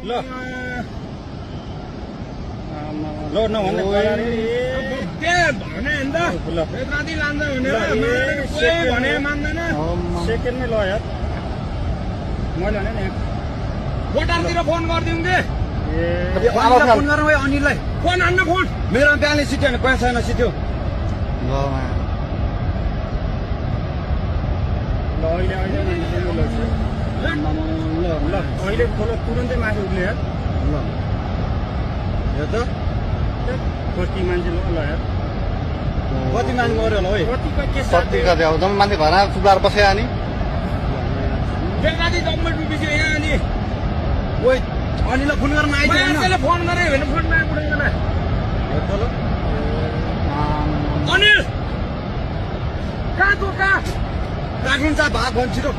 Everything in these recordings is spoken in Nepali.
ल ल नभन्ने भने नि त राति लान्छ भनेर भने मान्दैन सेकेन्डमै ल यार मैले भने नि बोटारतिर फोन गरिदिउँ कि फोन गरौँ है अनिललाई फोन हान्न फोन मेरो बिहानै सिट्यो भने पैसा छैन सिट्यो ल अहिले ल अहिले खोलो तुरन्तै माथि उठ्ने यार ल यो त कति मान्छे ल यार कति मान्छे मऱ्यो होला है कतिको के कति कति अब जम्मै मान्छे घरमा चुप्लाएर बस्यो नि बेलुका जम्मै डुबिसक्यो यहाँ अनि ओइ अनिललाई फोन गर्न आइदिनु फोन गरे भने फोन नआइपुग्दैन ल अनिल कहाँ तँ कहाँ राखिन्छ भाग भन्छ छिटो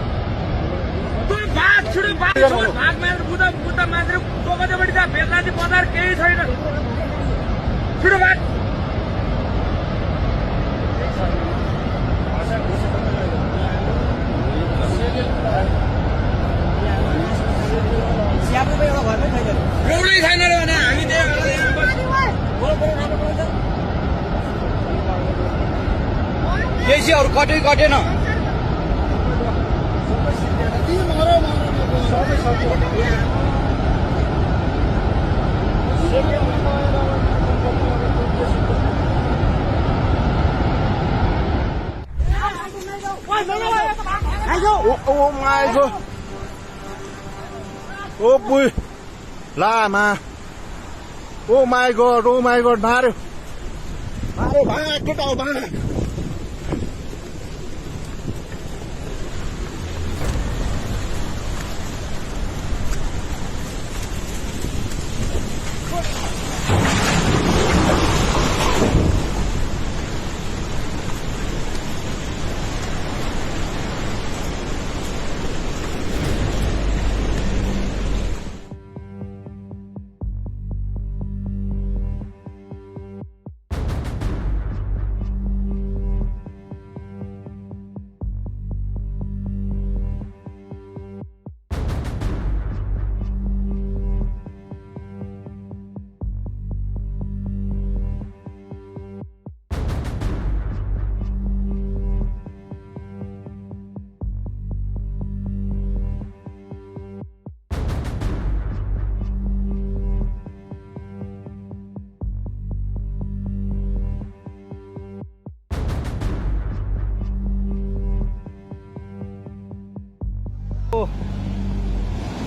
तँ भाग छिटो भाग भाग मारेर बुद्ध मान्छे दोकानबाट जा बेलुका बजार केही छैन छिटो भाग एउटै छैन रे भने हामी केसी अरू कटै कटेन Oh my god. Oh boy. Lama. Oh my god, Mario. Mario, भाग केटाउ भाग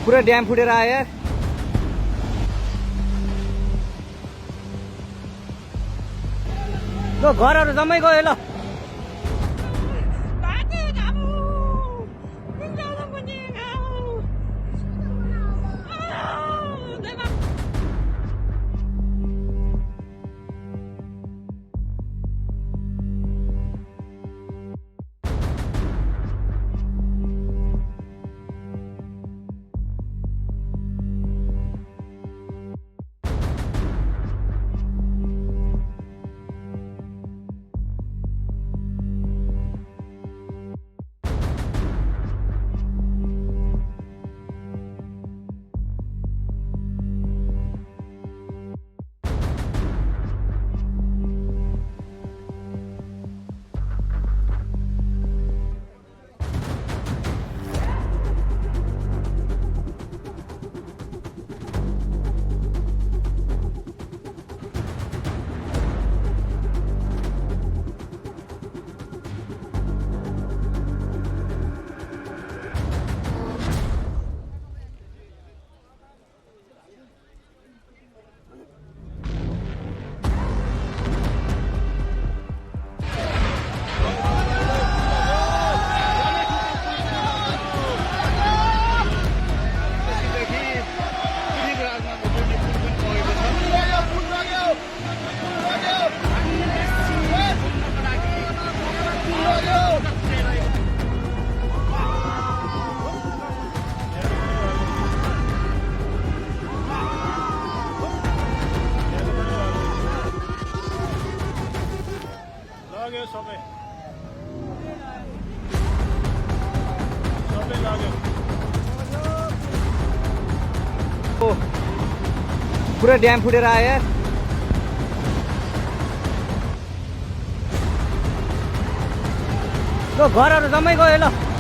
पुरा ड्याम फुटेर आयो ल घरहरू जम्मै गयो ल पुरा ड्याम फुटेर आयो यार। ल घरहरू जम्मै गयो ल।